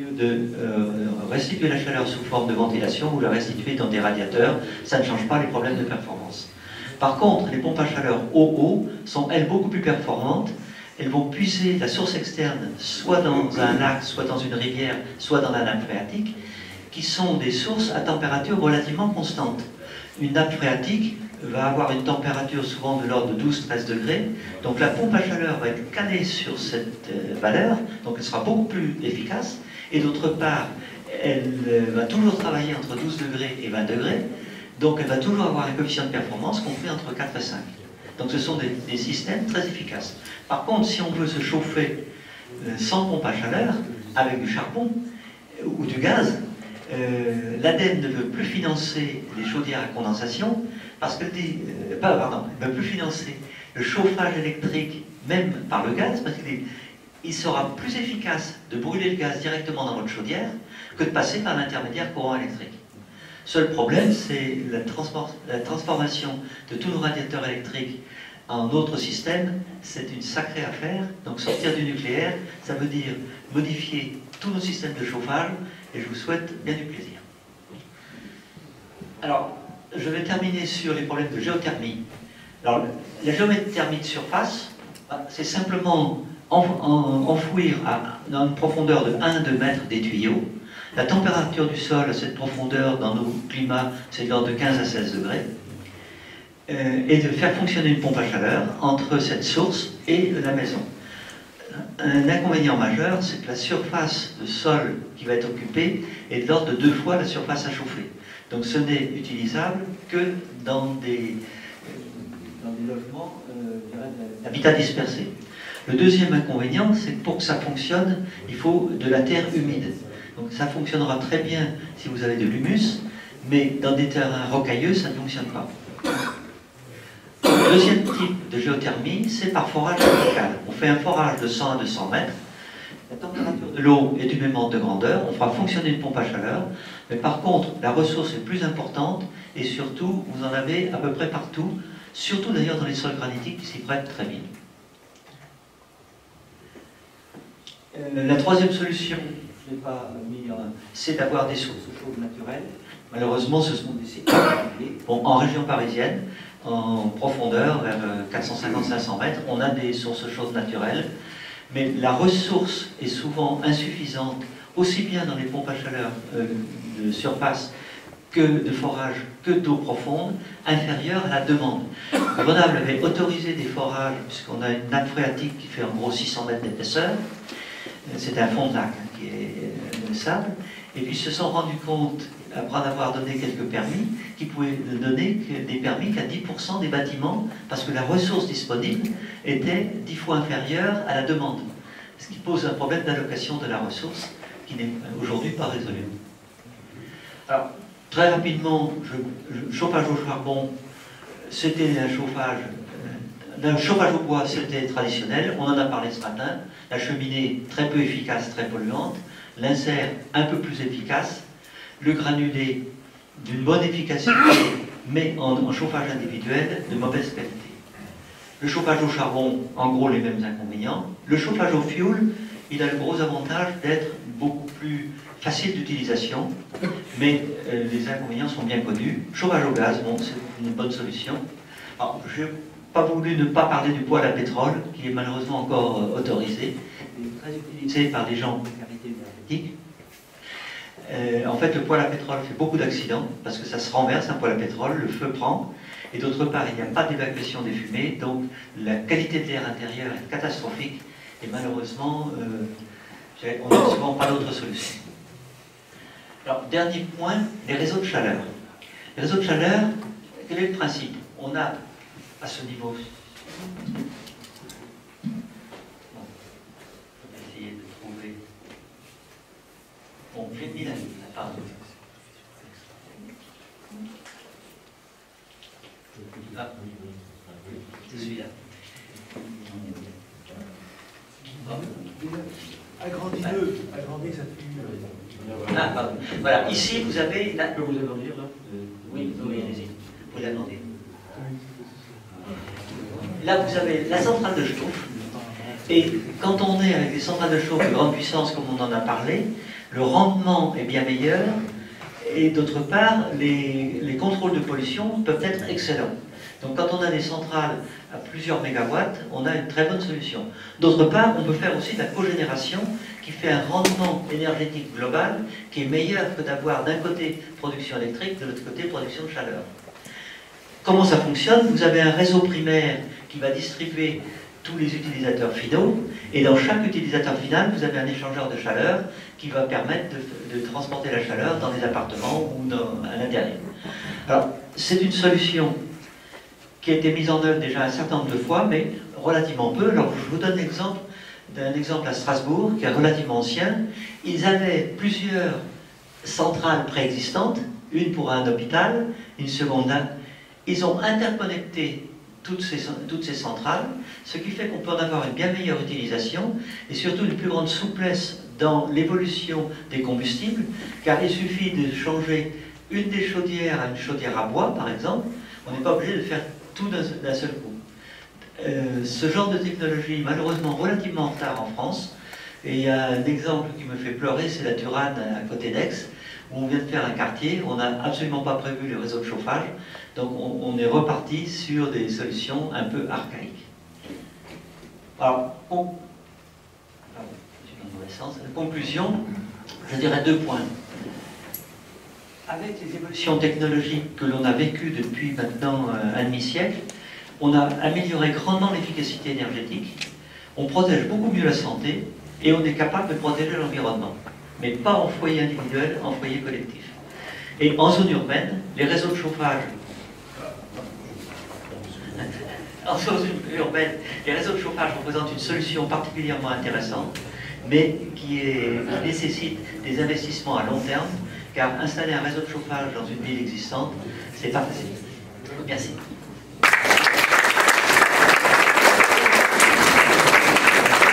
lieu de restituer la chaleur sous forme de ventilation, vous la restituez dans des radiateurs, ça ne change pas les problèmes de performance. Par contre, les pompes à chaleur eau-eau sont, elles, beaucoup plus performantes. Elles vont puiser la source externe, soit dans un lac, soit dans une rivière, soit dans la nappe phréatique, qui sont des sources à température relativement constante. Une nappe phréatique va avoir une température souvent de l'ordre de 12-13 degrés, donc la pompe à chaleur va être calée sur cette valeur, donc elle sera beaucoup plus efficace, et d'autre part, elle va toujours travailler entre 12 degrés et 20 degrés, donc elle va toujours avoir un coefficient de performance compris entre 4 et 5. Donc ce sont des systèmes très efficaces. Par contre, si on veut se chauffer sans pompe à chaleur, avec du charbon ou du gaz, l'ADEME ne veut plus financer les chaudières à condensation, parce qu'elle dit, elle ne veut plus financer le chauffage électrique, même par le gaz, parce qu'il sera plus efficace de brûler le gaz directement dans votre chaudière que de passer par l'intermédiaire courant électrique. Seul problème, c'est la transformation de tous nos radiateurs électriques en autre système. C'est une sacrée affaire. Donc sortir du nucléaire, ça veut dire modifier tous nos systèmes de chauffage, et je vous souhaite bien du plaisir. Alors, je vais terminer sur les problèmes de géothermie. Alors, la géothermie de surface, c'est simplement enfouir dans une profondeur de 1-2 mètres des tuyaux. La température du sol à cette profondeur dans nos climats, c'est de l'ordre de 15 à 16 degrés. Et de faire fonctionner une pompe à chaleur entre cette source et la maison. Un inconvénient majeur, c'est que la surface de sol qui va être occupée est de l'ordre de 2 fois la surface à chauffer. Donc ce n'est utilisable que dans des logements d'habitat dispersé. Le deuxième inconvénient, c'est que pour que ça fonctionne, il faut de la terre humide. Donc ça fonctionnera très bien si vous avez de l'humus, mais dans des terrains rocailleux, ça ne fonctionne pas. Le deuxième type de géothermie, c'est par forage vertical. On fait un forage de 100 à 200 mètres. La température de l'eau est du même ordre de grandeur. On fera fonctionner une pompe à chaleur. Mais par contre, la ressource est plus importante et surtout, vous en avez à peu près partout, surtout d'ailleurs dans les sols granitiques qui s'y prêtent très bien. La troisième solution, je n'ai pas mis, c'est d'avoir des sources chaudes naturelles. Malheureusement, ce sont des sites particuliers. Bon, en région parisienne, en profondeur, vers 450-500 mètres, on a des sources chaudes naturelles, mais la ressource est souvent insuffisante, aussi bien dans les pompes à chaleur de surface que de forage, que d'eau profonde, inférieure à la demande. Grenoble avait autorisé des forages, puisqu'on a une nappe phréatique qui fait en gros 600 mètres d'épaisseur. C'est un fond de lac qui est de sable, et puis ils se sont rendus compte, après en avoir donné quelques permis, qu'ils pouvaient ne donner des permis qu'à 10% des bâtiments, parce que la ressource disponible était 10 fois inférieure à la demande. Ce qui pose un problème d'allocation de la ressource qui n'est aujourd'hui pas résolu. Alors, très rapidement, chauffage au charbon, c'était un chauffage... Le chauffage au bois, c'était traditionnel, on en a parlé ce matin. La cheminée, très peu efficace, très polluante. L'insert, un peu plus efficace. Le granulé, d'une bonne efficacité, mais en chauffage individuel, de mauvaise qualité. Le chauffage au charbon, en gros, les mêmes inconvénients. Le chauffage au fioul, il a le gros avantage d'être beaucoup plus facile d'utilisation, mais les inconvénients sont bien connus. Chauffage au gaz, bon, c'est une bonne solution. Alors, je n'ai pas voulu ne pas parler du poêle à pétrole, qui est malheureusement encore autorisé, et très utilisé par des gens en précarité énergétique. En fait, le poêle à pétrole fait beaucoup d'accidents, parce que ça se renverse, un poêle à pétrole, le feu prend, et d'autre part, il n'y a pas d'évacuation des fumées, donc la qualité de l'air intérieur est catastrophique, et malheureusement, on n'a souvent pas d'autre solution. Alors, dernier point, les réseaux de chaleur. Les réseaux de chaleur, quel est le principe? On a, à ce niveau, bon, j'ai mis la ligne, pardon. Ah, c'est celui-là. Agrandis-le, agrandis cette figure. Ah, pardon. Voilà, ici vous avez... Je peux vous agrandir là? Oui, oui, allez-y. Vous l'agrandir. Là, vous avez la centrale de chauffe. Et quand on est avec des centrales de chauffe de grande puissance, comme on en a parlé, le rendement est bien meilleur, et d'autre part, les contrôles de pollution peuvent être excellents. Donc quand on a des centrales à plusieurs mégawatts, on a une très bonne solution. D'autre part, on peut faire aussi de la cogénération qui fait un rendement énergétique global qui est meilleur que d'avoir d'un côté production électrique, de l'autre côté production de chaleur. Comment ça fonctionne? Vous avez un réseau primaire qui va distribuer tous les utilisateurs finaux, et dans chaque utilisateur final, vous avez un échangeur de chaleur qui va permettre de transporter la chaleur dans les appartements ou à l'intérieur. Alors, c'est une solution qui a été mise en œuvre déjà un certain nombre de fois, mais relativement peu. Alors, je vous donne l'exemple d'un exemple à Strasbourg, qui est relativement ancien. Ils avaient plusieurs centrales préexistantes, une pour un hôpital, une seconde là. Ils ont interconnecté toutes ces centrales, ce qui fait qu'on peut en avoir une bien meilleure utilisation et surtout une plus grande souplesse dans l'évolution des combustibles, car il suffit de changer une des chaudières à une chaudière à bois, par exemple. On n'est pas obligé de faire tout d'un seul coup. Ce genre de technologie, malheureusement, relativement en retard en France. Et il y a un exemple qui me fait pleurer, c'est la Turane à côté d'Aix, où on vient de faire un quartier, on n'a absolument pas prévu les réseaux de chauffage, donc on est reparti sur des solutions un peu archaïques. Alors, conclusion, je dirais 2 points. Avec les évolutions technologiques que l'on a vécues depuis maintenant un demi-siècle, on a amélioré grandement l'efficacité énergétique, on protège beaucoup mieux la santé et on est capable de protéger l'environnement, mais pas en foyer individuel, en foyer collectif. Et en zone urbaine, les réseaux de chauffage, représentent une solution particulièrement intéressante, mais qui nécessite des investissements à long terme, car installer un réseau de chauffage dans une ville existante, c'est pas facile. Merci.